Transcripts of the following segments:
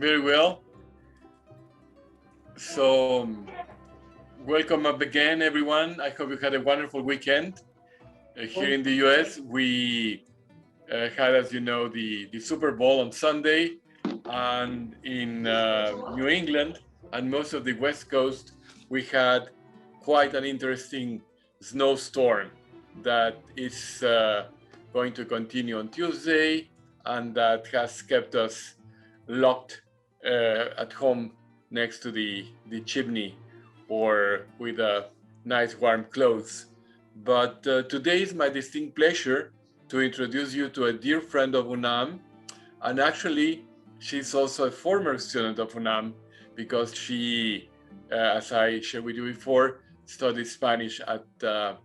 Very well. So, welcome up again, everyone. I hope you had a wonderful weekend. Here in the US, we had, as you know, the Super Bowl on Sunday, and in New England and most of the West Coast, we had quite an interesting snowstorm that is going to continue on Tuesday, and that has kept us locked at home next to the chimney or with nice warm clothes. But today is my distinct pleasure to introduce you to a dear friend of UNAM, and actually she's also a former student of UNAM because she, as I shared with you before, studied Spanish at the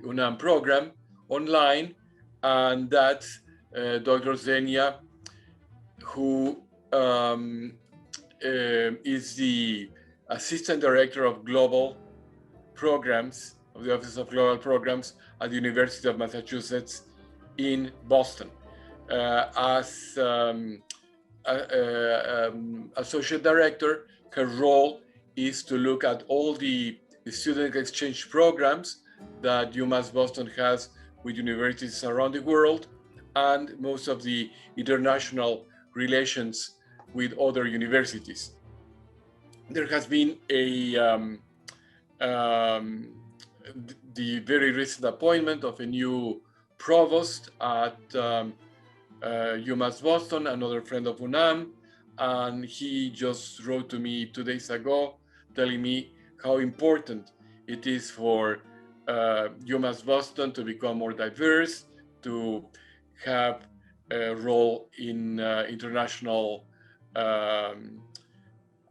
UNAM program online, and that's Dr. Kseenjia, who is the Assistant Director of Global Programs of the Office of Global Programs at the University of Massachusetts in Boston. As Associate Director, her role is to look at all the student exchange programs that UMass Boston has with universities around the world, and most of the international relations with other universities. There has been the very recent appointment of a new provost at UMass Boston, another friend of UNAM, and he just wrote to me 2 days ago telling me how important it is for UMass Boston to become more diverse, to have a role in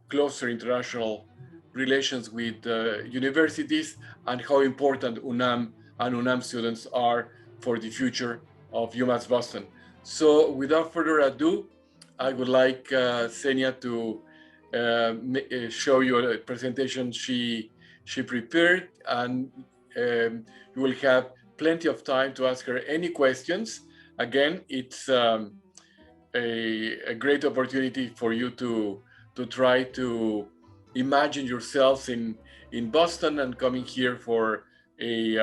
closer international relations with universities, and how important UNAM and UNAM students are for the future of UMass Boston. So without further ado, I would like Kseenjia to show you a presentation she prepared, and you will have plenty of time to ask her any questions. Again, it's a great opportunity for you to try to imagine yourselves in Boston and coming here for a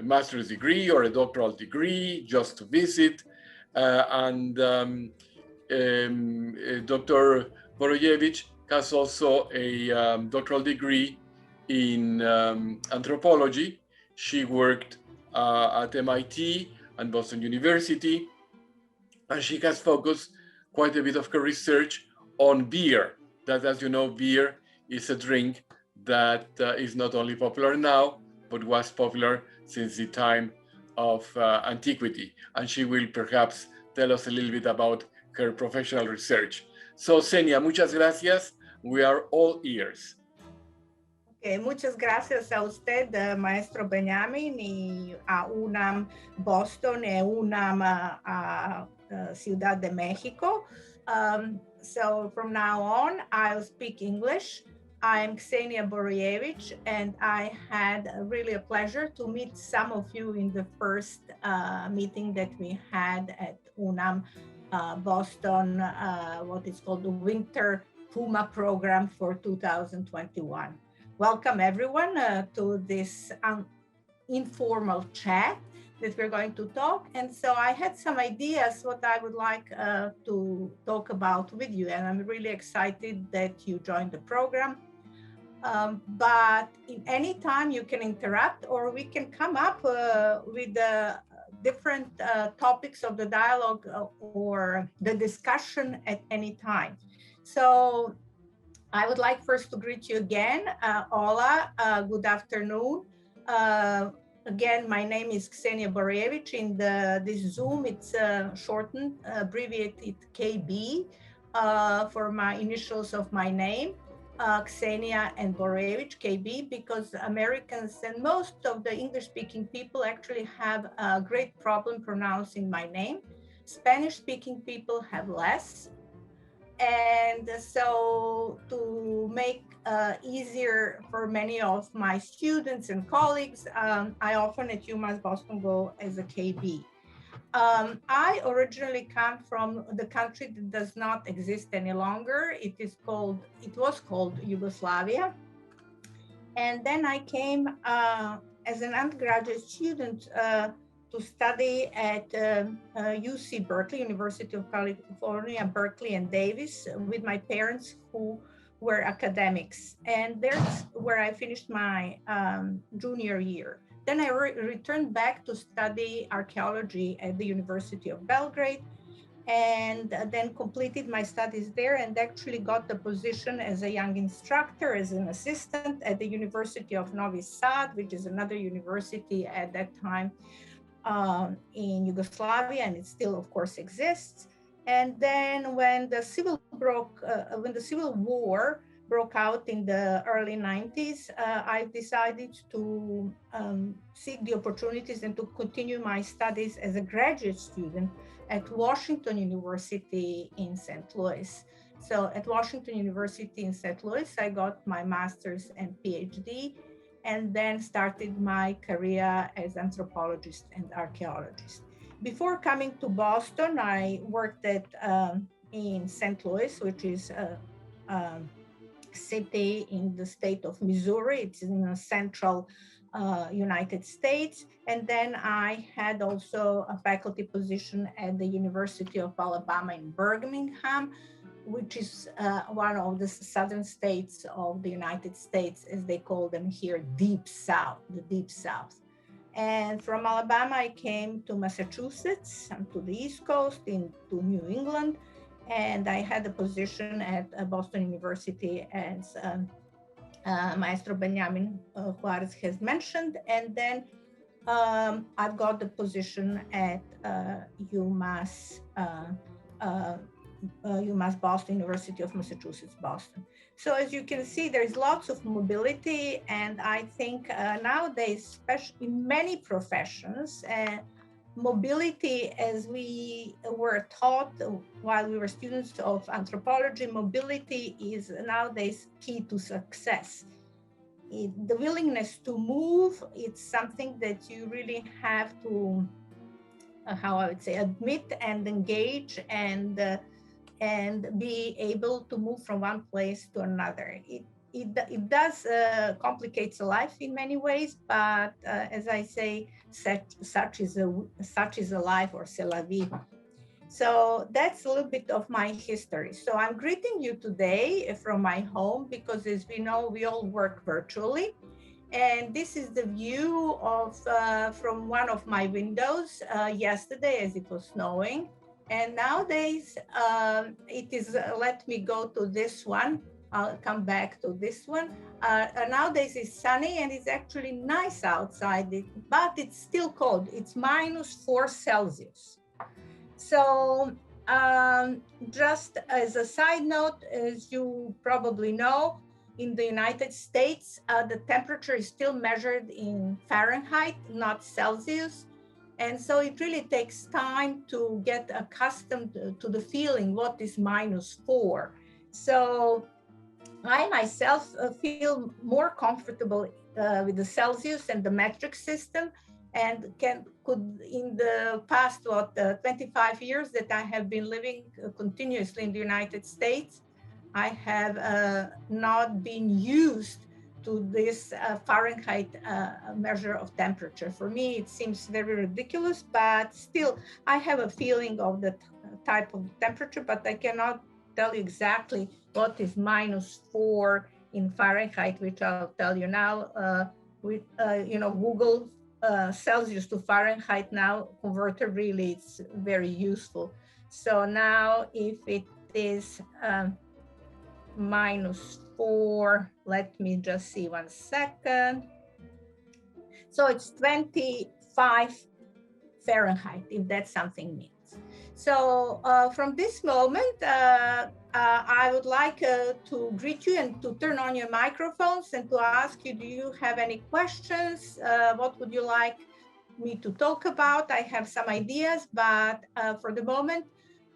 master's degree or a doctoral degree just to visit. Dr. Borojevic has also a doctoral degree in anthropology. She worked at MIT and Boston University, and she has focused quite a bit of her research on beer. That, as you know, beer is a drink that is not only popular now, but was popular since the time of antiquity. And she will perhaps tell us a little bit about her professional research. So, Kseenjia, muchas gracias. We are all ears. Okay, muchas gracias a usted, maestro Benjamin, y a UNAM Boston y UNAM Ciudad de México. So from now on, I'll speak English. I'm Kseenjia Borojevic, and I had really a pleasure to meet some of you in the first meeting that we had at UNAM Boston, what is called the Winter Puma program for 2021. Welcome everyone to this informal chat that we're going to talk. And so I had some ideas what I would like to talk about with you, and I'm really excited that you joined the program. But in any time you can interrupt, or we can come up with different topics of the dialogue or the discussion at any time. So I would like first to greet you again. Hola, good afternoon. Again, my name is Kseenjia Borojevic. In this Zoom, it's shortened, abbreviated KB for my initials of my name, Kseenjia and Borojevic, KB, because Americans and most of the English-speaking people actually have a great problem pronouncing my name. Spanish-speaking people have less. And so to make easier for many of my students and colleagues, I often at UMass Boston go as a KB. I originally come from the country that does not exist any longer. It was called Yugoslavia. And then I came as an undergraduate student to study at UC Berkeley, University of California, Berkeley and Davis, with my parents who were academics. And there's where I finished my junior year. Then I returned back to study archaeology at the University of Belgrade, and then completed my studies there and actually got the position as a young instructor, as an assistant at the University of Novi Sad, which is another university at that time in Yugoslavia, and it still, of course, exists. And then when the Civil War broke out in the early 90s, I decided to seek the opportunities and to continue my studies as a graduate student at Washington University in St. Louis. So at Washington University in St. Louis, I got my master's and PhD, and then started my career as anthropologist and archaeologist. Before coming to Boston, I worked in St. Louis, which is a city in the state of Missouri. It's in the central United States. And then I had also a faculty position at the University of Alabama in Birmingham, which is one of the southern states of the United States, as they call them here, Deep South, the Deep South. And from Alabama, I came to Massachusetts, to the East Coast, to New England, and I had a position at Boston University, as Maestro Benjamin Juarez has mentioned. And then I've got the position at UMass Boston, University of Massachusetts, Boston. So as you can see, there's lots of mobility, and I think nowadays, especially in many professions, mobility, as we were taught while we were students of anthropology, mobility is nowadays key to success. The willingness to move, it's something that you really have to, how I would say, admit and engage and be able to move from one place to another. It does complicates life in many ways, but as I say, such is a life, or c'est la vie. So that's a little bit of my history. So I'm greeting you today from my home because, as we know, we all work virtually. And this is the view of from one of my windows yesterday, as it was snowing. And nowadays it is, let me go to this one. I'll come back to this one. Nowadays it's sunny and it's actually nice outside, but it's still cold. It's -4 Celsius. So just as a side note, as you probably know, in the United States, the temperature is still measured in Fahrenheit, not Celsius. And so it really takes time to get accustomed to the feeling, what is -4. So I myself feel more comfortable with the Celsius and the metric system, and could in the past 25 years that I have been living continuously in the United States, I have not been used to this Fahrenheit measure of temperature. For me, it seems very ridiculous, but still I have a feeling of the type of temperature, but I cannot tell you exactly what is -4 in Fahrenheit, which I'll tell you now. With Google Celsius to Fahrenheit now converter, really it's very useful. So now if it is -4, let me just see 1 second. So it's 25 Fahrenheit, if that's something means. So from this moment, I would like to greet you and to turn on your microphones and to ask you, do you have any questions? What would you like me to talk about? I have some ideas, but for the moment,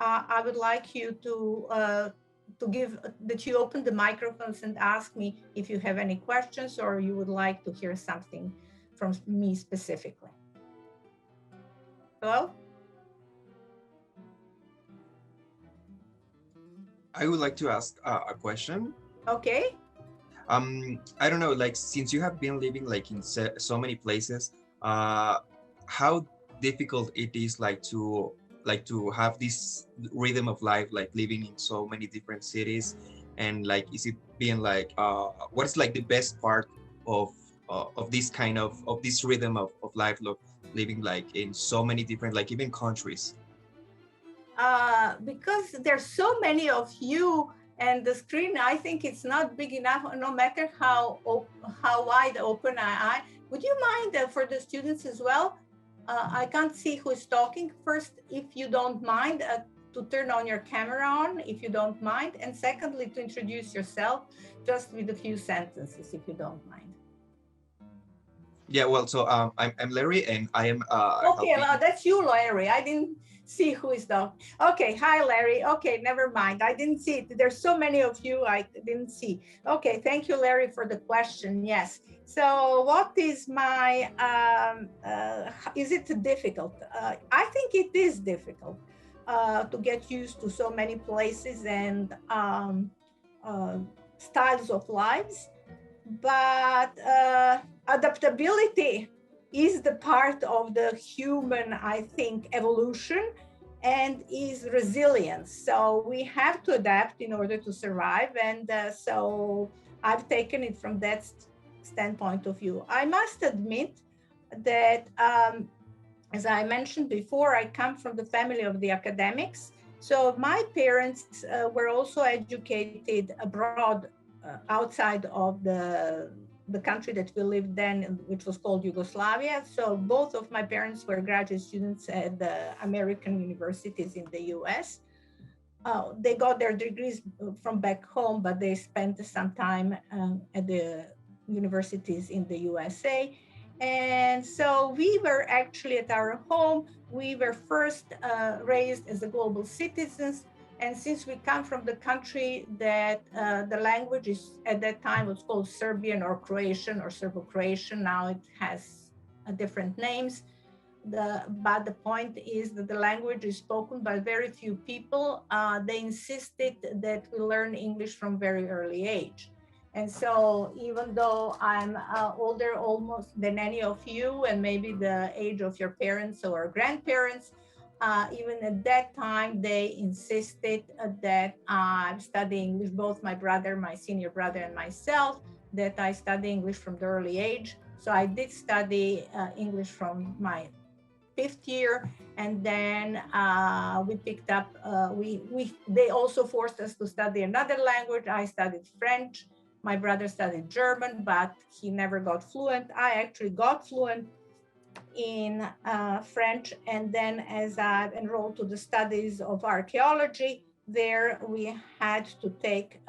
I would like you to give that you open the microphones and ask me if you have any questions or you would like to hear something from me specifically. Hello? I would like to ask a question. Okay. I don't know, like since you have been living like in so many places, how difficult it is like to have this rhythm of life, like living in so many different cities, and like is it being like what is like the best part of this kind of this rhythm of life, living like in so many different like even countries? Because there's so many of you and the screen, I think it's not big enough, no matter how wide open I. Would you mind for the students as well? I can't see who's talking. First, if you don't mind, to turn on your camera on, if you don't mind. And secondly, to introduce yourself just with a few sentences, if you don't mind. Yeah, well, so I'm Larry, and I am Okay, helping. well, that's you, Larry. I didn't see who is the. Okay, hi, Larry. Okay, never mind. I didn't see it. There's so many of you I didn't see. Okay, thank you, Larry, for the question. Yes. So, what is my? Is it difficult? I think it is difficult to get used to so many places and styles of lives, but adaptability is the part of the human, I think, evolution, and is resilience. So we have to adapt in order to survive. And so I've taken it from that standpoint of view. I must admit that, as I mentioned before, I come from the family of the academics. So my parents were also educated abroad, outside of the country that we lived then, which was called Yugoslavia. So both of my parents were graduate students at the American universities in the US. They got their degrees from back home, but they spent some time at the universities in the USA. And so we were actually at our home, we were first raised as a global citizens. And since we come from the country that the language is at that time was called Serbian or Croatian or Serbo-Croatian, now it has different names. But the point is that the language is spoken by very few people. They insisted that we learn English from very early age. And so even though I'm older almost than any of you, and maybe the age of your parents or grandparents, even at that time, they insisted that I study English, both my brother, my senior brother, and myself, that I study English from the early age. So I did study English from my 5th year, and then we picked up, they also forced us to study another language. I studied French. My brother studied German, but he never got fluent. I actually got fluent in French, and then as I enrolled to the studies of archaeology, there we had to take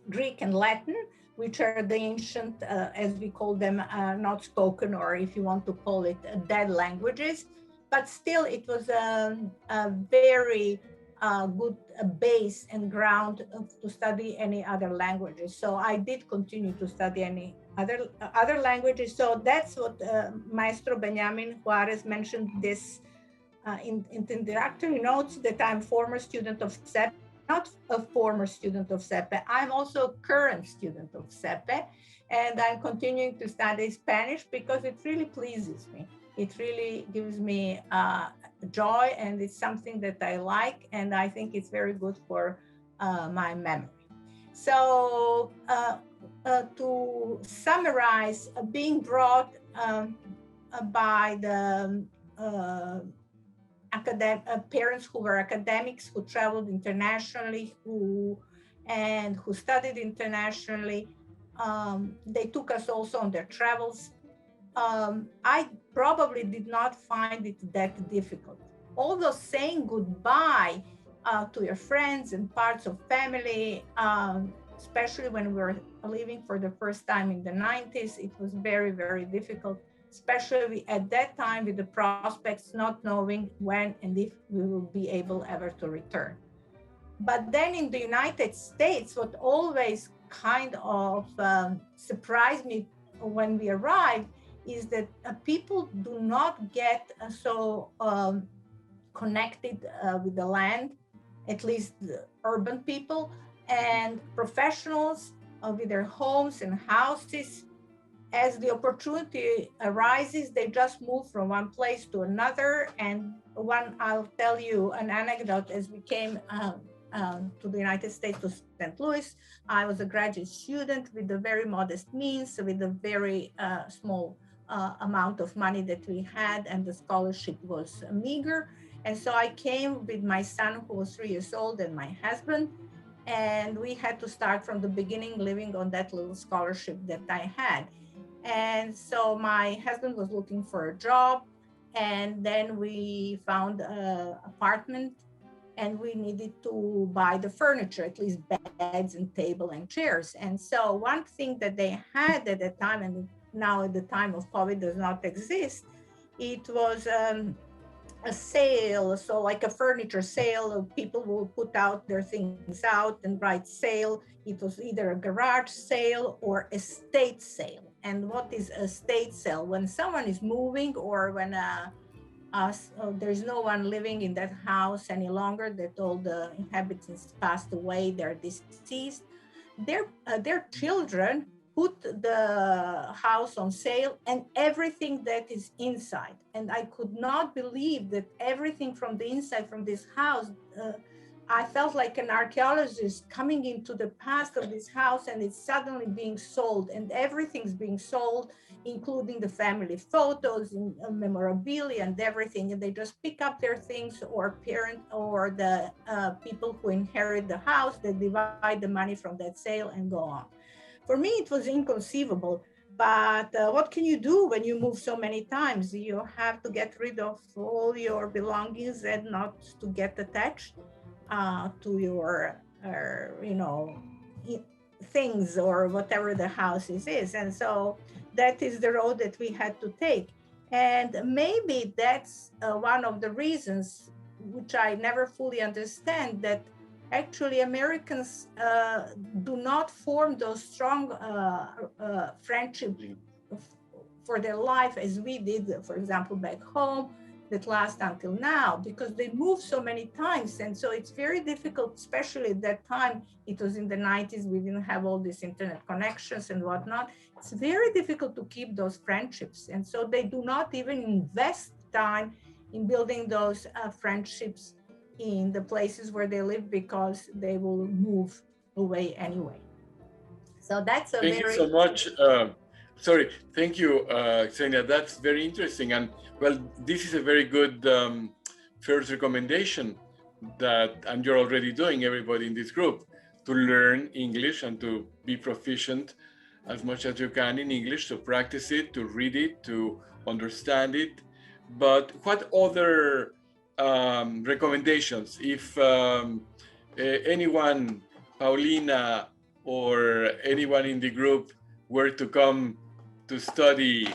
Greek and Latin, which are the ancient, as we call them, not spoken, or if you want to call it, dead languages. But still, it was a very good base and ground to study any other languages. So I did continue to study any other languages. So that's what Maestro Benjamin Juarez mentioned this in the introductory notes, that I'm former student of CEP, not a former student of CEPE. I'm also a current student of CEPE, and I'm continuing to study Spanish because it really pleases me. It really gives me joy, and it's something that I like, and I think it's very good for my memory. So to summarize, being brought by the parents who were academics, who traveled internationally, who studied internationally. They took us also on their travels. I probably did not find it that difficult. Although saying goodbye to your friends and parts of family, especially when we were leaving for the first time in the 90s, it was very, very difficult, especially at that time with the prospects not knowing when and if we will be able ever to return. But then in the United States, what always kind of surprised me when we arrived is that people do not get so connected with the land at least the urban people, and professionals with their homes and houses. As the opportunity arises, they just move from one place to another. And I'll tell you an anecdote. As we came to the United States, to St. Louis, I was a graduate student with a very modest means, with a very small amount of money that we had, and the scholarship was meager. And so I came with my son, who was 3 years old, and my husband, and we had to start from the beginning, living on that little scholarship that I had. And so my husband was looking for a job, and then we found an apartment, and we needed to buy the furniture, at least beds and table and chairs. And so one thing that they had at the time, and now at the time of COVID does not exist, it was a sale, so like a furniture sale. People will put out their things out and write sale. It was either a garage sale or estate sale. And what is a estate sale? When someone is moving, or when there's no one living in that house any longer, that all the inhabitants passed away, they're deceased, their children put the house on sale and everything that is inside. And I could not believe that everything from the inside, from this house, I felt like an archaeologist coming into the past of this house, and it's suddenly being sold, and everything's being sold, including the family photos and memorabilia and everything. And they just pick up their things, or parent, or the people who inherit the house, they divide the money from that sale and go on. For me, it was inconceivable. But what can you do when you move so many times? You have to get rid of all your belongings and not to get attached to your, things, or whatever the house is. And so that is the road that we had to take. And maybe that's one of the reasons, which I never fully understand, that actually Americans do not form those strong friendships for their life as we did, for example, back home, that last until now, because they move so many times. And so it's very difficult, especially at that time. It was in the 90s, we didn't have all these internet connections and whatnot. It's very difficult to keep those friendships. And so they do not even invest time in building those friendships in the places where they live, because they will move away anyway. So that's a Thank you so much. Thank you, Kseenjia. That's very interesting. And well, this is a very good first recommendation and you're already doing, everybody in this group, to learn English and to be proficient as much as you can in English, to practice it, to read it, to understand it. But what other recommendations, if anyone, Paulina, or anyone in the group were to come to study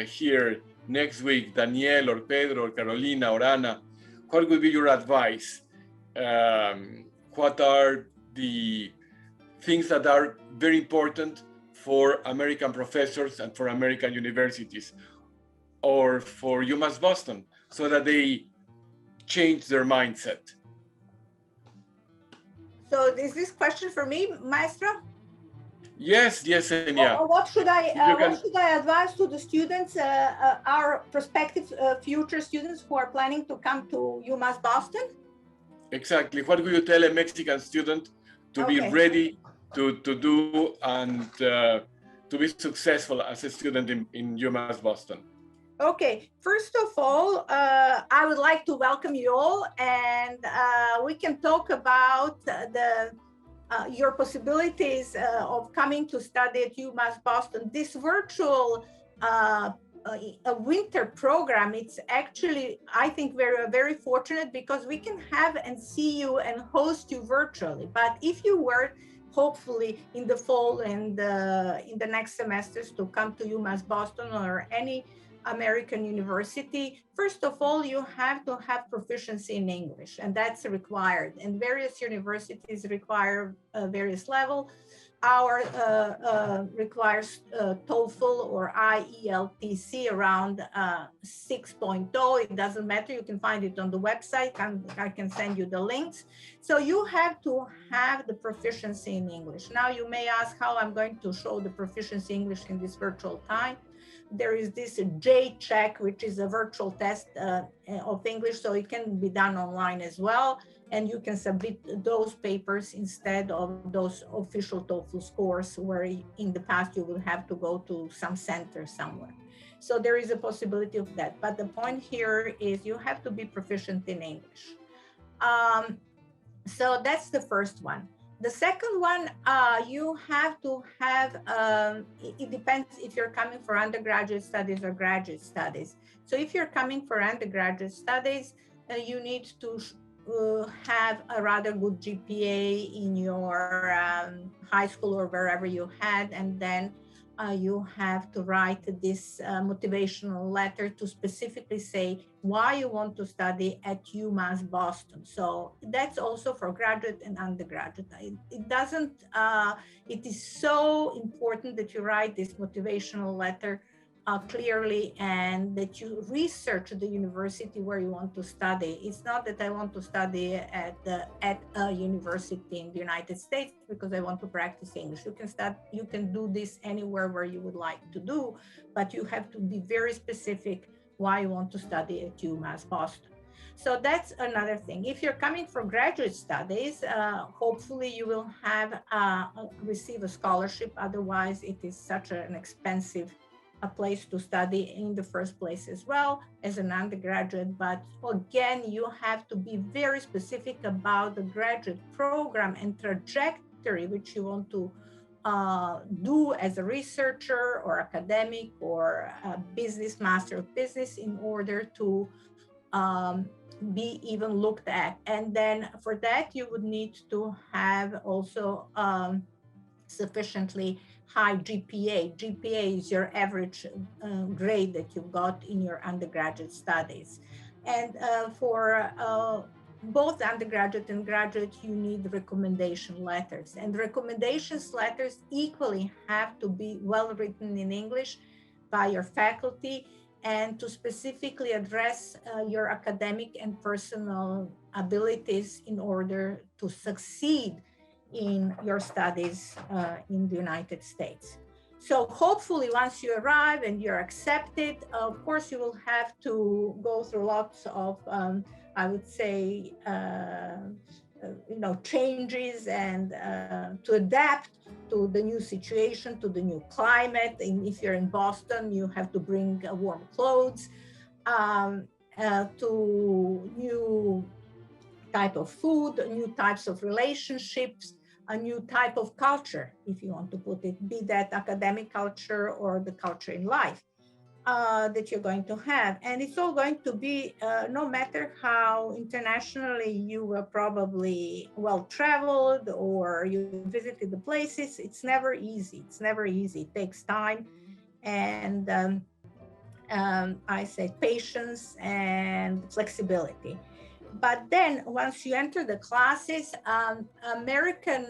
here next week, Daniel or Pedro or Carolina or Ana, what would be your advice? What are the things that are very important for American professors and for American universities, or for UMass Boston, so that they change their mindset? So is this question for me, Maestro? Yes, Kseenjia. What should I advise to the students, our prospective future students who are planning to come to UMass Boston? Exactly. What would you tell a Mexican student to be ready to do and to be successful as a student in UMass Boston? Okay, first of all, I would like to welcome you all, and we can talk about your possibilities of coming to study at UMass Boston. This virtual a winter program, it's actually, I think, very fortunate, because we can have and see you and host you virtually. But if you were hopefully in the fall and in the next semesters to come to UMass Boston or any American university, first of all, you have to have proficiency in English, and that's required. And various universities require various level. Our requires TOEFL or IELTC around 6.0. It doesn't matter. You can find it on the website. I can send you the links. So you have to have the proficiency in English. Now you may ask how I'm going to show the proficiency English in this virtual time. There is this J-check, which is a virtual test of English, so it can be done online as well. And you can submit those papers instead of those official TOEFL scores, where in the past you will have to go to some center somewhere. So there is a possibility of that. But the point here is you have to be proficient in English. So that's the first one. The second one, you have to have, it depends if you're coming for undergraduate studies or graduate studies. So if you're coming for undergraduate studies, you need to have a rather good GPA in your high school or wherever you had, and then you have to write this motivational letter to specifically say why you want to study at UMass Boston. So that's also for graduate and undergraduate. It is so important that you write this motivational letter clearly, and that you research the university where you want to study. It's not that I want to study at a university in the United States because I want to practice English. You can do this anywhere where you would like to do, but you have to be very specific why you want to study at UMass Boston. So that's another thing. If you're coming for graduate studies, hopefully you will have receive a scholarship. Otherwise, it is such an expensive a place to study in the first place as well as an undergraduate. But again, you have to be very specific about the graduate program and trajectory which you want to do as a researcher or academic or a business, master of business, in order to be even looked at. And then for that, you would need to have also sufficiently high GPA. GPA is your average grade that you got in your undergraduate studies. And for both undergraduate and graduate, you need recommendation letters. And recommendations letters equally have to be well written in English by your faculty, and to specifically address your academic and personal abilities in order to succeed in your studies in the United States. So hopefully once you arrive and you're accepted, of course you will have to go through lots of, I would say, changes and to adapt to the new situation, to the new climate. And if you're in Boston, you have to bring warm clothes, to new type of food, new types of relationships, a new type of culture, if you want to put it, be that academic culture or the culture in life that you're going to have. And it's all going to be, no matter how internationally you were probably well-traveled or you visited the places, it's never easy. It's never easy. It takes time. And I say patience and flexibility. But then once you enter the classes, American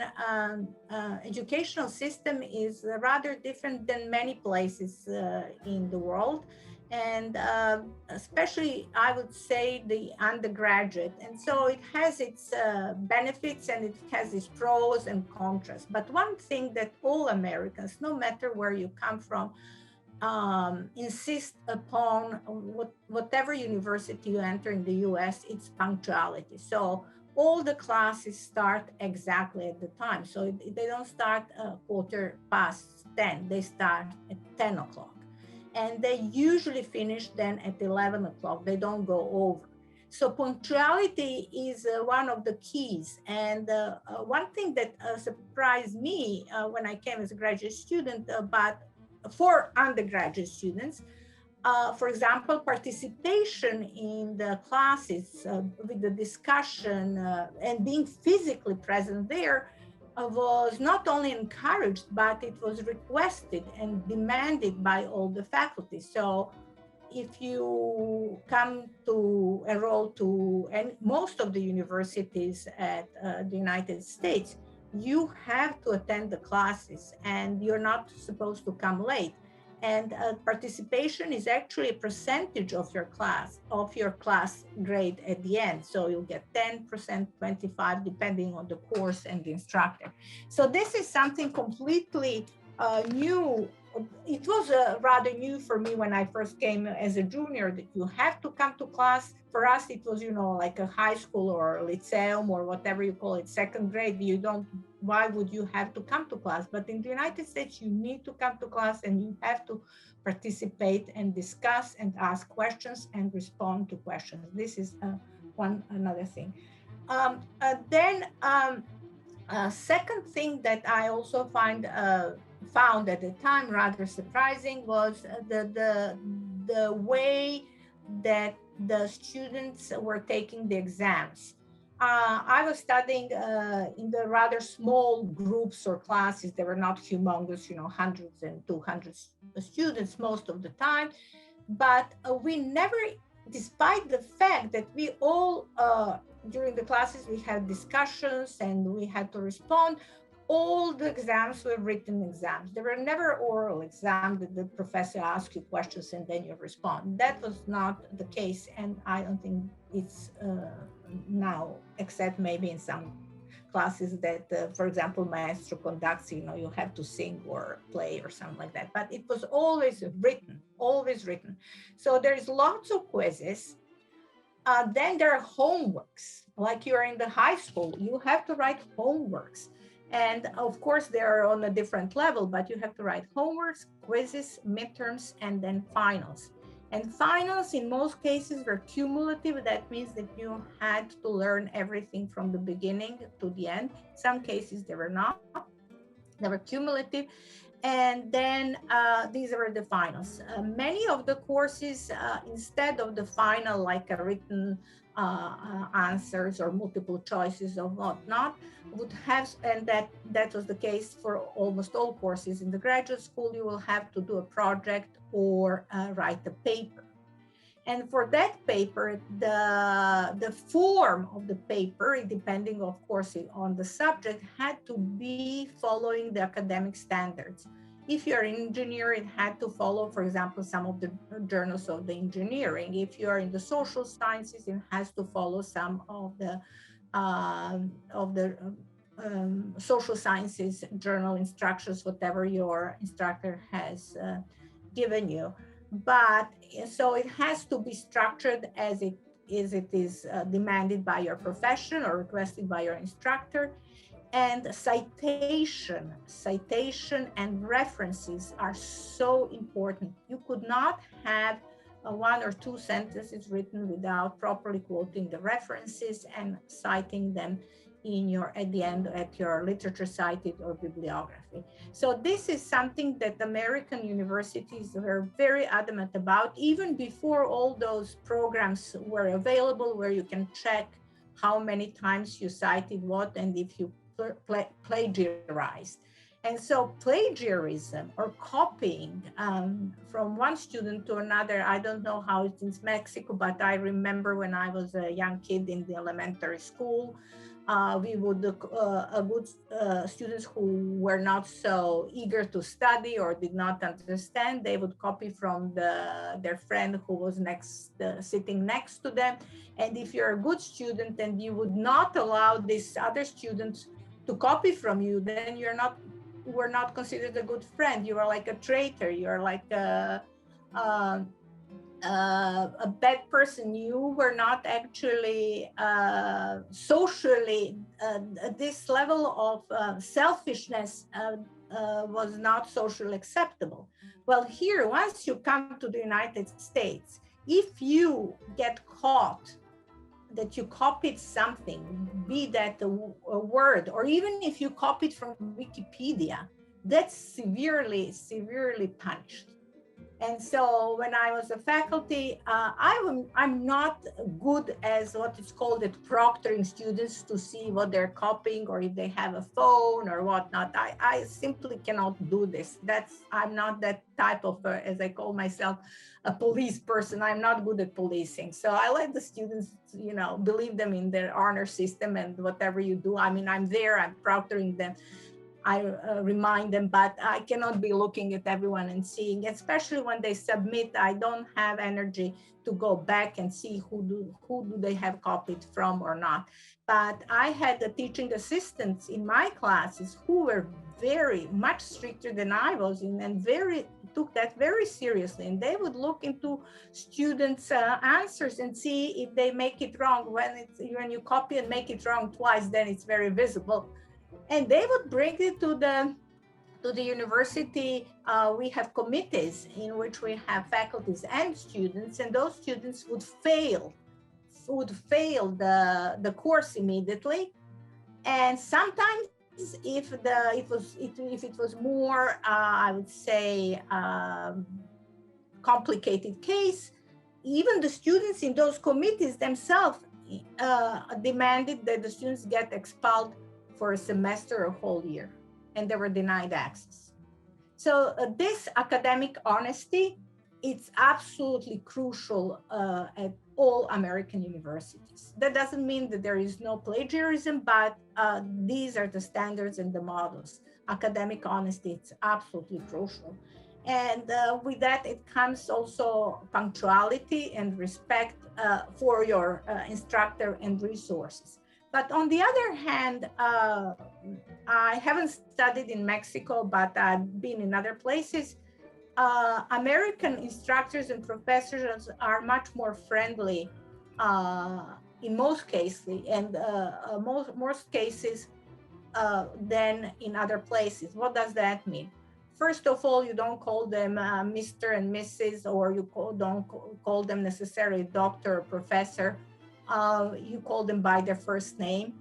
educational system is rather different than many places in the world. And especially, I would say, the undergraduate. And so it has its benefits and it has its pros and contras. But one thing that all Americans, no matter where you come from, insist upon, whatever university you enter in the US, it's punctuality. So all the classes start exactly at the time. So they don't start a quarter past 10, they start at 10 o'clock. And they usually finish then at 11 o'clock, they don't go over. So punctuality is one of the keys. And one thing that surprised me when I came as a graduate student, but for undergraduate students, for example, participation in the classes with the discussion and being physically present there was not only encouraged, but it was requested and demanded by all the faculty. So if you come to enroll to most of the universities at the United States, you have to attend the classes and you're not supposed to come late. And participation is actually a percentage of your class grade at the end. So you'll get 10%, 25, depending on the course and the instructor. So this is something completely new. It was rather new for me when I first came as a junior, that you have to come to class. For us, it was, like a high school or lyceum or whatever you call it, second grade. Why would you have to come to class? But in the United States, you need to come to class and you have to participate and discuss and ask questions and respond to questions. This is another thing. Second thing that I also found at the time rather surprising was the way that the students were taking the exams. I was studying in the rather small groups or classes. They were not humongous, hundreds and 200 students most of the time. But we never, despite the fact that we all, during the classes, we had discussions and we had to respond, all the exams were written exams. There were never oral exams that the professor asks you questions and then you respond. That was not the case, and I don't think it's now, except maybe in some classes that, for example, maestro conducts, you have to sing or play or something like that. But it was always written, always written. So there's lots of quizzes. Then there are homeworks. Like you're in the high school, you have to write homeworks. And of course, they're on a different level, but you have to write homeworks, quizzes, midterms, and then finals. And finals, in most cases, were cumulative. That means that you had to learn everything from the beginning to the end. Some cases, they were not. They were cumulative. And then these were the finals. Many of the courses, instead of the final, like a written answers or multiple choices or whatnot, would have, and that was the case for almost all courses in the graduate school, you will have to do a project or write a paper. And for that paper, the form of the paper, depending, of course, on the subject, had to be following the academic standards. If you're an engineer, it had to follow, for example, some of the journals of the engineering. If you are in the social sciences, it has to follow some of the social sciences journal instructions, whatever your instructor has given you. But so it has to be structured as it is demanded by your profession or requested by your instructor. And citation and references are so important. You could not have one or two sentences written without properly quoting the references and citing them at the end at your literature cited or bibliography. So this is something that American universities were very adamant about, even before all those programs were available, where you can check how many times you cited what and if you plagiarized. And so plagiarism or copying from one student to another, I don't know how it's in Mexico, but I remember when I was a young kid in the elementary school, we would, students who were not so eager to study or did not understand, they would copy from their friend who was sitting next to them. And if you're a good student and you would not allow this other student to copy from you, then you were not considered a good friend. You are like a traitor. You're like a bad person. You were not actually socially, this level of selfishness was not socially acceptable. Well, here, once you come to the United States, if you get caught that you copied something, be that a word, or even if you copied from Wikipedia, that's severely, severely punished. And so when I was a faculty, I'm not good as what is called at proctoring students to see what they're copying or if they have a phone or whatnot. I simply cannot do this. I'm not that type of, as I call myself, a police person. I'm not good at policing. So I let the students, believe them in their honor system and whatever you do. I mean, I'm there, I'm proctoring them. remind them, but I cannot be looking at everyone and seeing, especially when they submit. I don't have energy to go back and see who do they have copied from or not. But I had the teaching assistants in my classes who were very much stricter than I was in, and took that very seriously. And they would look into students' answers and see if they make it wrong. When you copy and make it wrong twice, then it's very visible. And they would bring it to the university. We have committees in which we have faculties and students, and those students would fail the course immediately. And sometimes if it was more, I would say, complicated case, even the students in those committees themselves demanded that the students get expelled for a semester or a whole year, and they were denied access. So this academic honesty, it's absolutely crucial at all American universities. That doesn't mean that there is no plagiarism, but these are the standards and the models. Academic honesty, it's absolutely crucial. And with that, it comes also punctuality and respect for your instructor and resources. But on the other hand, I haven't studied in Mexico, but I've been in other places. American instructors and professors are much more friendly in most cases, and most cases than in other places. What does that mean? First of all, you don't call them Mr. and Mrs., or you don't call them necessarily doctor or professor. You call them by their first name.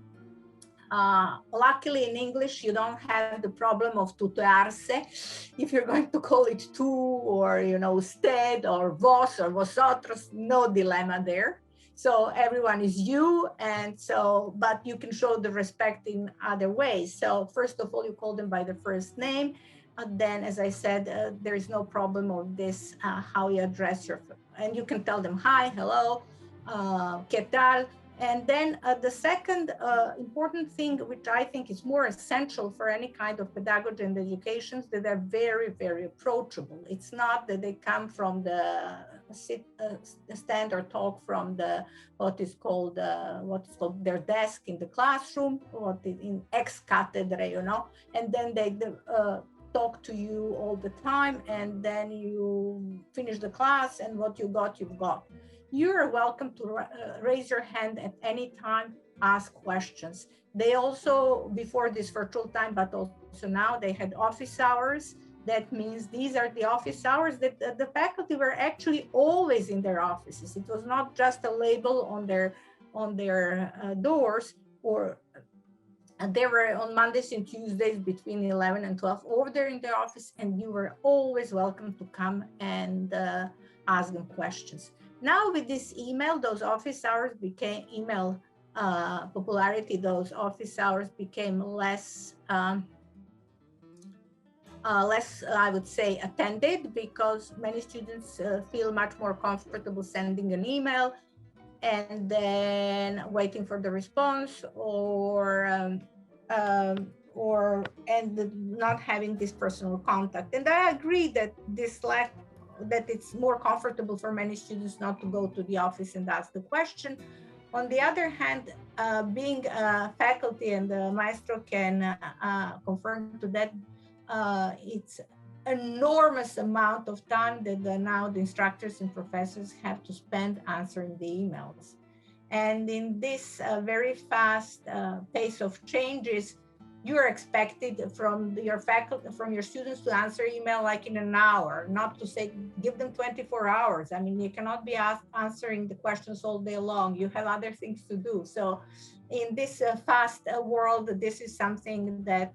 Luckily in English, you don't have the problem of tutearse. If you're going to call it tú, or, usted, or vos, or vosotros, no dilemma there. So everyone is you, but you can show the respect in other ways. So first of all, you call them by the first name. Then, as I said, there is no problem of this, how you address and you can tell them hi, hello, ¿qué tal? And then the second important thing, which I think is more essential for any kind of pedagogy and education, is that they're very, very approachable. It's not that they come from stand or talk from what is called their desk in the classroom, what is in ex cathedra, and then they talk to you all the time, and then you finish the class, and what you got, you've got. You're welcome to raise your hand at any time, ask questions. They also, before this virtual time, but also now, they had office hours. That means these are the office hours that the faculty were actually always in their offices. It was not just a label on their doors, or they were on Mondays and Tuesdays between 11 and 12 over there in their office, and you were always welcome to come and ask them questions. Now with this email, those office hours became popularity. Those office hours became less, I would say, attended, because many students feel much more comfortable sending an email and then waiting for the response, and not having this personal contact. And I agree that that it's more comfortable for many students not to go to the office and ask the question. On the other hand, being a faculty, and the maestro can confirm to that, it's enormous amount of time that now the instructors and professors have to spend answering the emails. And in this very fast pace of changes, you're expected from your faculty, from your students, to answer email like in an hour, not to say, give them 24 hours. I mean, you cannot be answering the questions all day long. You have other things to do. So in this fast world, this is something that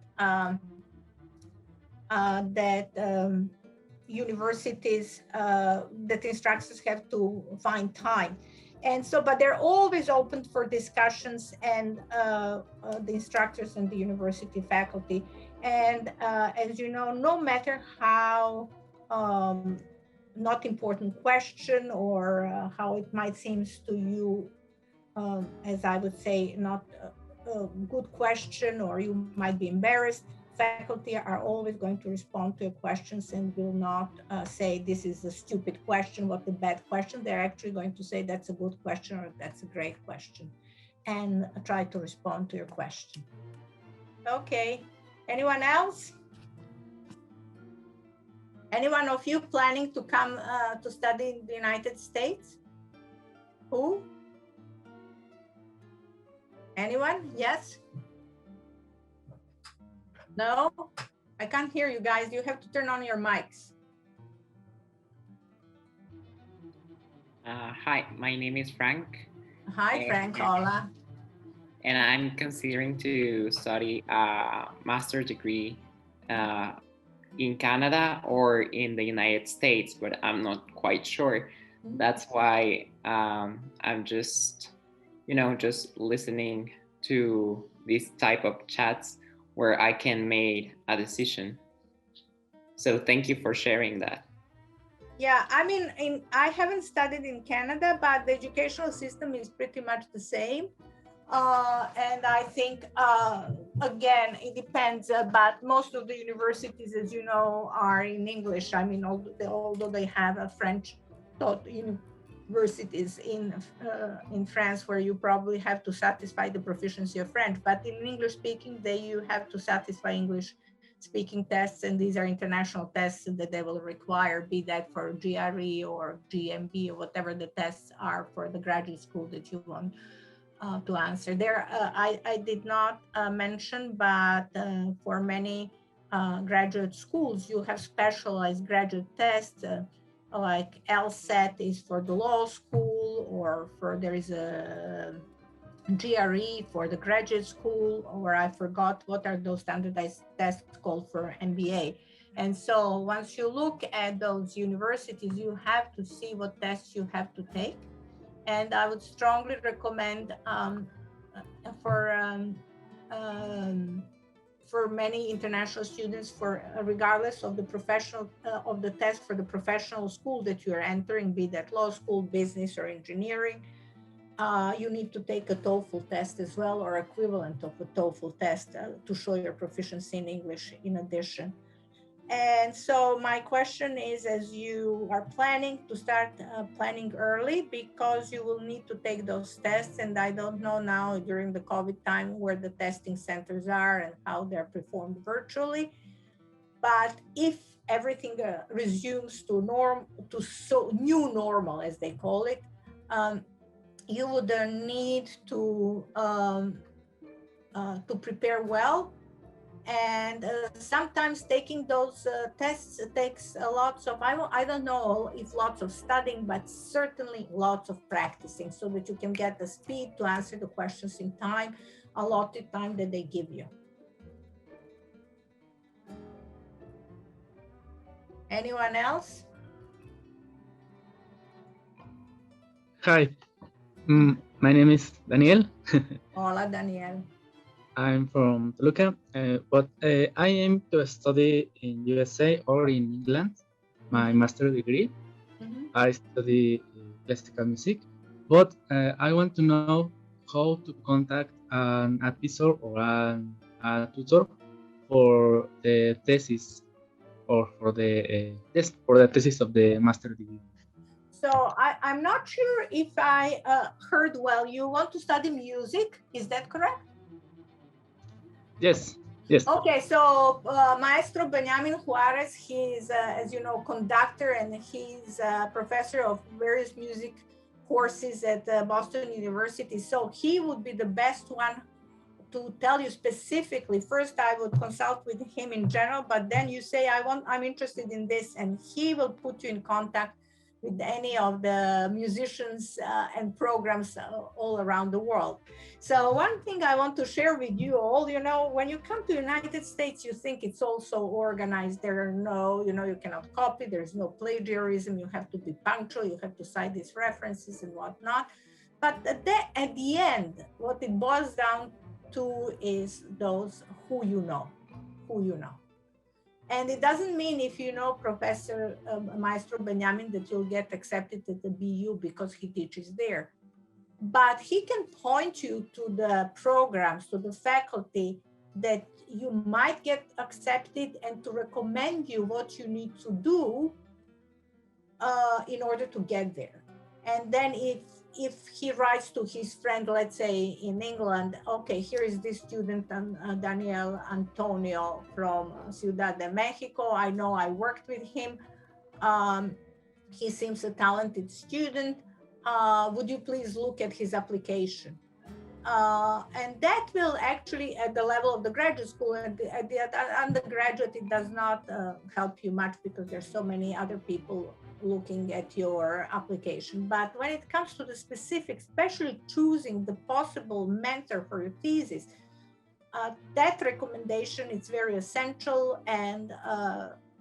universities, that instructors have to find time. And so, but they're always open for discussions, and the instructors and the university faculty. And as you know, no matter how not important question, or how it might seem to you, as I would say, not a good question, or you might be embarrassed, faculty are always going to respond to your questions and will not say this is a stupid question, what a bad question. They're actually going to say that's a good question or that's a great question, and try to respond to your question. Okay, anyone else? Anyone of you planning to come to study in the United States? Who? Anyone? Yes? No? I can't hear you guys. You have to turn on your mics. Hi, my name is Frank. Hi, Frank. Hola. And I'm considering to study a master's degree in Canada or in the United States, but I'm not quite sure. That's why I'm just, just listening to this type of chats where I can make a decision. So thank you for sharing that. Yeah, I mean, I haven't studied in Canada, but the educational system is pretty much the same. And I think, again, it depends, but most of the universities, as you know, are in English. I mean, although they have a French taught universities in France where you probably have to satisfy the proficiency of French, but in English speaking, you have to satisfy English speaking tests, and these are international tests that they will require, be that for GRE or GMB or whatever the tests are for the graduate school that you want to answer. There, I did not mention, but for many graduate schools, you have specialized graduate tests, like LSAT is for the law school, or there is a GRE for the graduate school, or I forgot what are those standardized tests called for MBA. And so once you look at those universities, you have to see what tests you have to take. And I would strongly recommend for many international students, regardless of the professional of the test for the professional school that you are entering, be that law school, business, or engineering, you need to take a TOEFL test as well, or equivalent of a TOEFL test to show your proficiency in English in addition. And so my question is, as you are planning to start planning early, because you will need to take those tests, and I don't know now during the COVID time where the testing centers are and how they're performed virtually, but if everything resumes to new normal, as they call it, you would need to prepare well. And sometimes taking those tests takes lots of, I don't know if lots of studying, but certainly lots of practicing, so that you can get the speed to answer the questions in time, allotted time that they give you. Anyone else? Hi, my name is Daniel. Hola, Daniel. I'm from Toluca, but I aim to study in USA or in England, my master's degree. I study classical music, but I want to know how to contact an advisor or a tutor for the thesis, or for the thesis of the master's degree. So I'm not sure if I heard well. You want to study music, is that correct? Yes, yes. Okay, so Maestro Benjamin Juarez, he's, as you know, conductor, and he's a professor of various music courses at Boston University. So he would be the best one to tell you specifically. First, I would consult with him in general, but then you say, I'm interested in this, and he will put you in contact with any of the musicians and programs all around the world. So one thing I want to share with you all, when you come to the United States, you think it's all so organized. There are no, you cannot copy, there's no plagiarism, you have to be punctual, you have to cite these references and whatnot. But at the end, what it boils down to is those who you know. And it doesn't mean if you know Professor Maestro Benjamin that you'll get accepted at the BU because he teaches there. But he can point you to the programs, to the faculty that you might get accepted and to recommend you what you need to do in order to get there. And then if he writes to his friend, let's say in England, okay, here is this student, Daniel Antonio from Ciudad de Mexico. I know I worked with him. He seems a talented student. Would you please look at his application? And that will actually, at the level of the graduate school, at the undergraduate, it does not help you much because there's so many other people looking at your application. But when it comes to the specifics, especially choosing the possible mentor for your thesis, that recommendation is very essential. And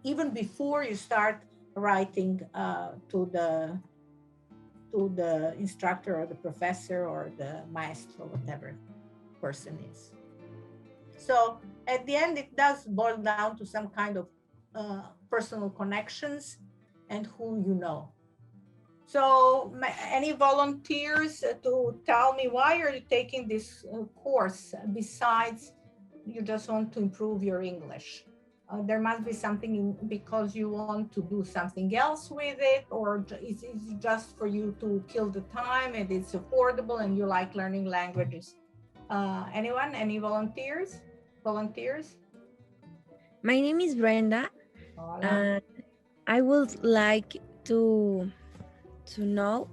even before you start writing to the instructor or the professor or the maestro, whatever person is. So at the end, it does boil down to some kind of personal connections and who you know. So any volunteers to tell me why are you taking this course besides you just want to improve your English? There must be something because you want to do something else with it, or is it just for you to kill the time and it's affordable and you like learning languages? Anyone? Any volunteers? Volunteers? My name is Brenda. I would like to know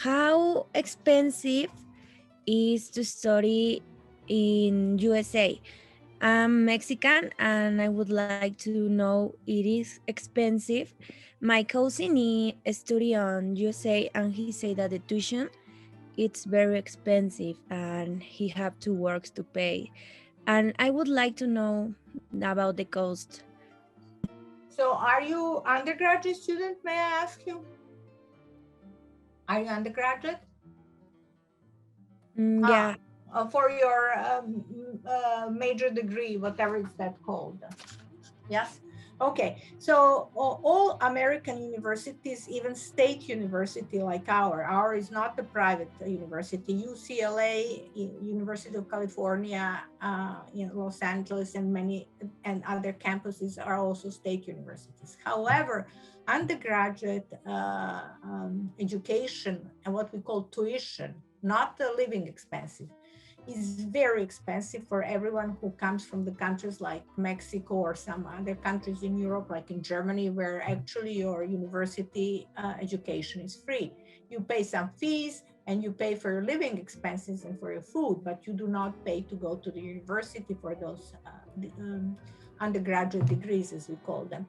how expensive is to study in USA. I'm Mexican and I would like to know it is expensive. My cousin study on USA and he said that the tuition it's very expensive and he have to work to pay. And I would like to know about the cost. So are you undergraduate student, may I ask you? Are you undergraduate? Yeah. For your major degree, whatever is that called. Yes? Okay, so all American universities, even state university like ours is not a private university. UCLA, University of California, in Los Angeles and other campuses are also state universities. However, undergraduate education and what we call tuition, not the living expenses, is very expensive for everyone who comes from the countries like Mexico or some other countries in Europe, like in Germany, where actually your university education is free. You pay some fees and you pay for your living expenses and for your food, but you do not pay to go to the university for those undergraduate degrees, as we call them.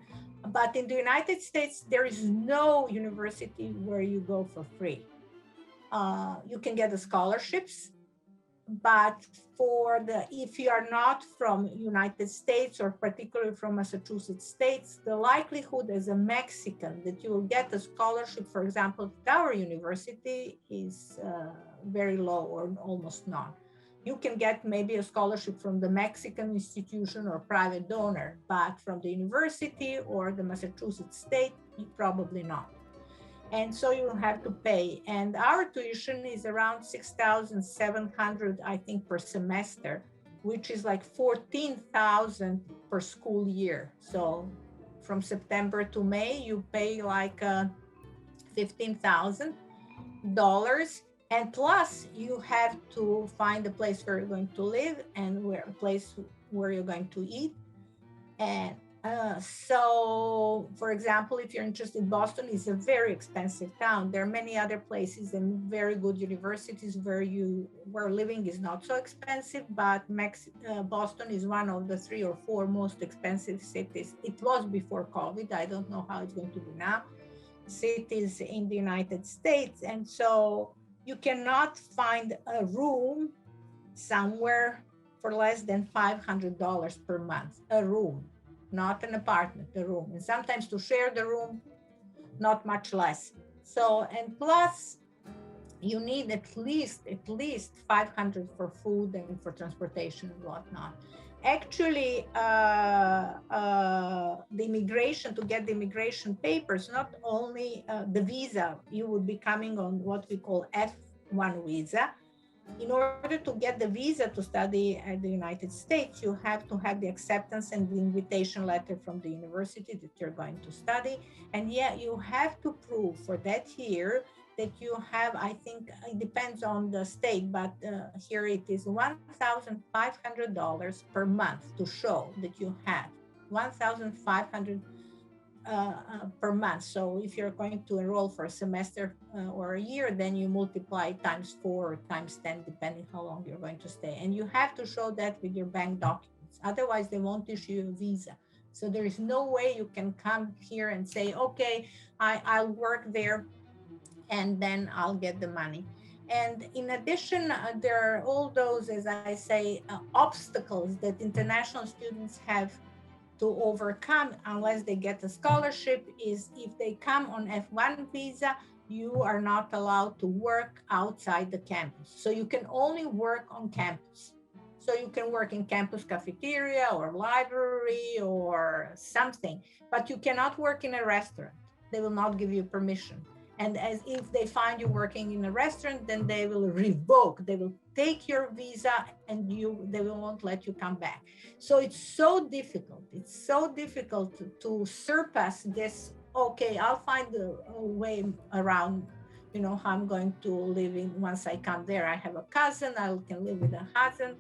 But in the United States, there is no university where you go for free. You can get the scholarships, but if you are not from United States or particularly from Massachusetts states, the likelihood as a Mexican that you will get a scholarship, for example, at our university is very low or almost none. You can get maybe a scholarship from the Mexican institution or private donor, but from the university or the Massachusetts state, probably not. And so you have to pay. And our tuition is around $6,700, I think, per semester, which is like $14,000 per school year. So from September to May, you pay like $15,000. And plus, you have to find a place where you're going to live and a place where you're going to eat. And so, for example, if you're interested, Boston is a very expensive town. There are many other places and very good universities where living is not so expensive, but Boston is one of the 3 or 4 most expensive cities. It was before COVID. I don't know how it's going to be now. Cities in the United States. And so you cannot find a room somewhere for less than $500 per month, a room. Not an apartment, a room. And sometimes to share the room, not much less. So, and plus you need at least 500 for food and for transportation and whatnot. Actually, the immigration, to get the immigration papers, not only the visa, you would be coming on what we call F1 visa, In order to get the visa to study at the United States, you have to have the acceptance and the invitation letter from the university that you're going to study. And yet you have to prove for that year that you have, I think it depends on the state, but here it is $1,500 per month to show that you have 1,500 per month. So if you're going to enroll for a semester or a year, then you multiply times 4 or times 10, depending how long you're going to stay. And you have to show that with your bank documents. Otherwise, they won't issue you a visa. So there is no way you can come here and say, okay, I'll work there and then I'll get the money. And in addition, there are all those, as I say, obstacles that international students have to overcome unless they get a scholarship. Is if they come on F1 visa, you are not allowed to work outside the campus. So you can only work on campus. So you can work in campus cafeteria or library or something, but you cannot work in a restaurant. They will not give you permission. And as if they find you working in a restaurant, then they will revoke, they will take your visa and they will not let you come back. So it's so difficult. It's so difficult to surpass this. Okay, I'll find a way around, you know, how I'm going to live in once I come there. I have a cousin, I can live with a cousin.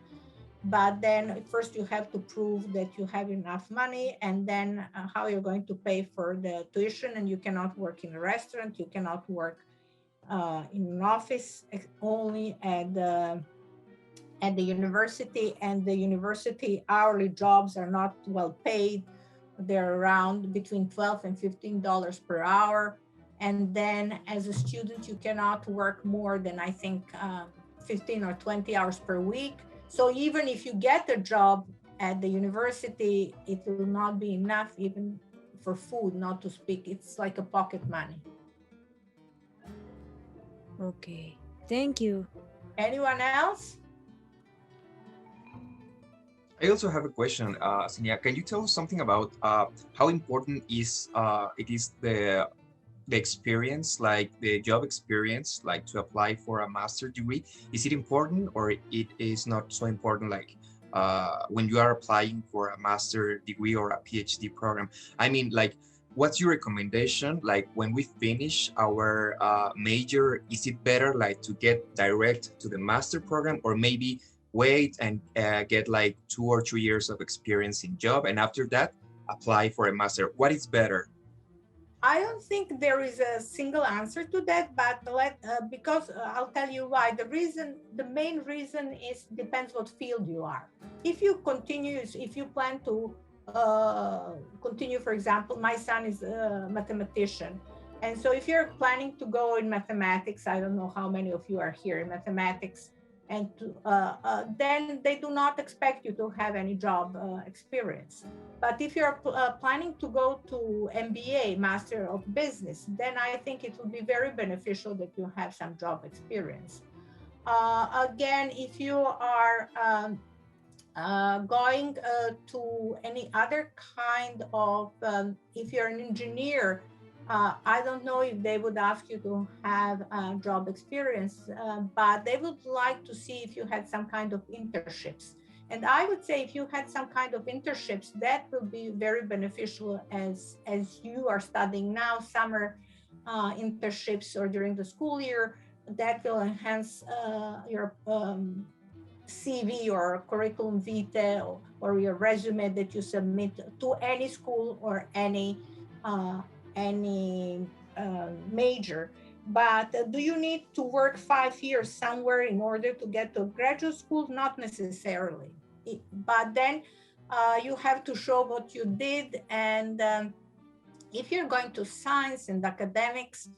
But then first you have to prove that you have enough money, and then how you're going to pay for the tuition. And you cannot work in a restaurant, you cannot work in an office, only at the university. And the university hourly jobs are not well paid. They're around between $12 and $15 per hour. And then as a student, you cannot work more than, I think, 15 or 20 hours per week. So even if you get a job at the university, it will not be enough even for food, not to speak. It's like a pocket money. Okay, thank you. Anyone else? I also have a question, Kseenjia. Can you tell us something about how important it is the experience, like the job experience, like to apply for a master's degree? Is it important, or it is not so important, like when you are applying for a master's degree or a PhD program? I mean, like, what's your recommendation? Like, when we finish our major, is it better like to get direct to the master program, or maybe wait and get like 2 or 3 years of experience in job, and after that apply for a master? What is better? I don't think there is a single answer to that, but because I'll tell you why. The main reason is depends what field you are. If you plan to continue, for example, my son is a mathematician. And so if you're planning to go in mathematics, I don't know how many of you are here in mathematics, and then they do not expect you to have any job experience. But if you're planning to go to MBA, Master of Business, then I think it will be very beneficial that you have some job experience. Again, if you are going to any other kind of, if you're an engineer, I don't know if they would ask you to have job experience, but they would like to see if you had some kind of internships. And I would say if you had some kind of internships, that will be very beneficial as you are studying now, summer internships or during the school year. That will enhance your CV or curriculum vitae or your resume that you submit to any school or any major. But do you need to work 5 years somewhere in order to get to graduate school? Not necessarily. But then you have to show what you did. And if you're going to science and academics,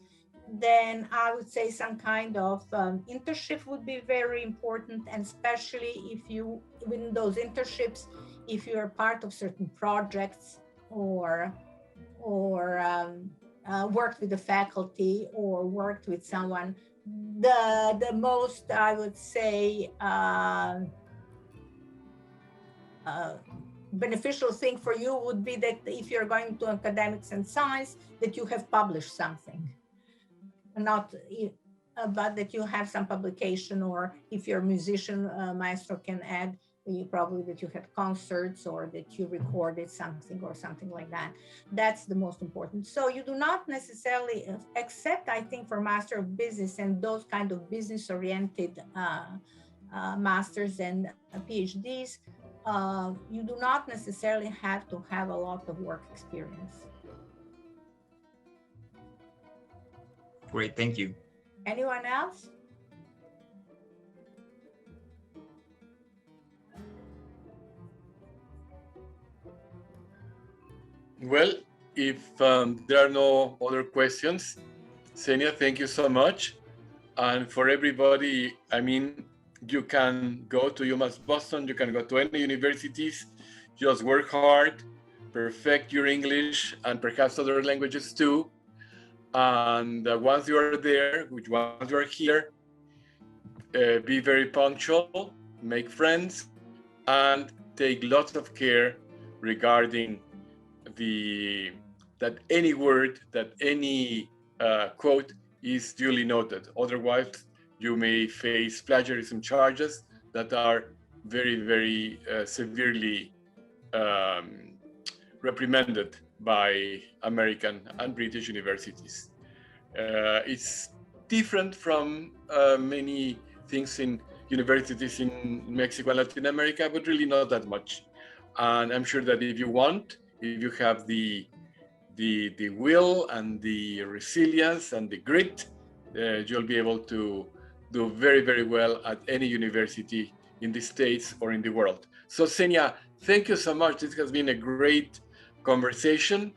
then I would say some kind of internship would be very important. And especially if you, within those internships, if you're part of certain projects or worked with the faculty or worked with someone, the most, I would say, beneficial thing for you would be that if you're going to academics and science, that you have published something. Not but that you have some publication, or if you're a musician, Maestro can add probably that you had concerts or that you recorded something or something like that. That's the most important. So you do not necessarily, except I think for Master of Business and those kind of business-oriented masters and PhDs, you do not necessarily have to have a lot of work experience. Great, thank you. Anyone else? Well, if there are no other questions, Kseenjia, thank you so much. And for everybody, I mean, you can go to UMass Boston, you can go to any universities, just work hard, perfect your English and perhaps other languages too. And once you are there, once you are here, be very punctual, make friends, and take lots of care regarding that any word, that any quote is duly noted. Otherwise, you may face plagiarism charges that are very, very severely reprimanded by American and British universities. It's different from many things in universities in Mexico and Latin America, but really not that much. And I'm sure that if you want, if you have the will and the resilience and the grit, you'll be able to do very, very well at any university in the States or in the world. So Kseenjia, thank you so much. This has been a great conversation.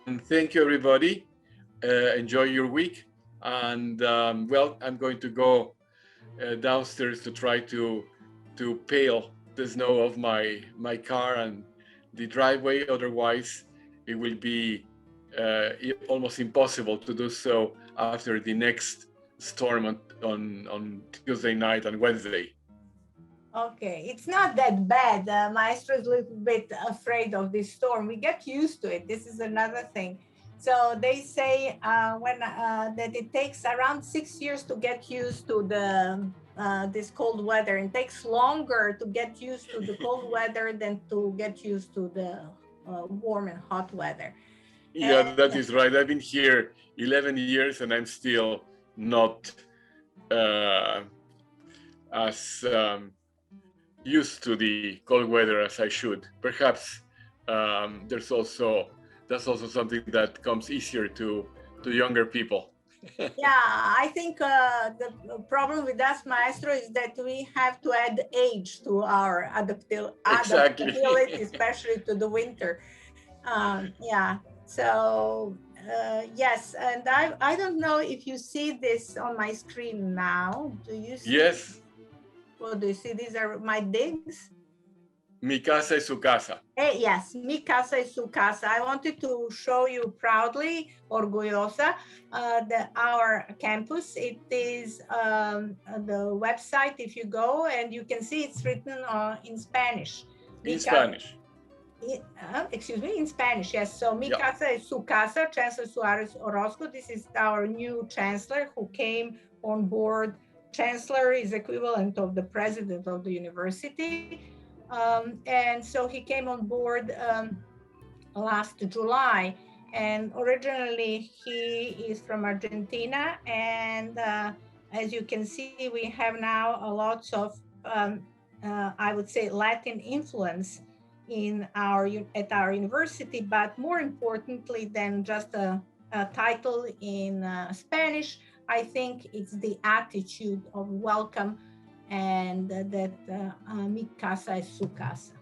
And thank you, everybody. Enjoy your week. And well, I'm going to go downstairs to try to peel the snow off my car and the driveway. Otherwise, it will be almost impossible to do so after the next storm on Tuesday night and Wednesday. Okay, it's not that bad. Maestro is a little bit afraid of this storm. We get used to it. This is another thing. So they say that it takes around 6 years to get used to this cold weather. It takes longer to get used to the cold weather than to get used to the warm and hot weather. Yeah, that is right. I've been here 11 years and I'm still not as used to the cold weather as I should. Perhaps that's also something that comes easier to younger people. Yeah, I think the problem with us, Maestro, is that we have to add age to our adaptability, especially to the winter. Yeah, so yes, and I don't know if you see this on my screen now. Do you see? Yes. Well, do you see these are my digs? Mi casa es su casa. Yes, mi casa es su casa. I wanted to show you proudly, orgullosa, our campus. It is the website, if you go, and you can see it's written in Spanish. In Spanish. Excuse me, in Spanish, yes. So mi casa es su casa, Chancellor Suarez Orozco. This is our new chancellor who came on board. Chancellor is equivalent of the president of the university. And so he came on board last July, and originally he is from Argentina. And as you can see, we have now a lot of, I would say, Latin influence at our university, but more importantly than just a title in Spanish, I think it's the attitude of welcome and that mi casa es su casa.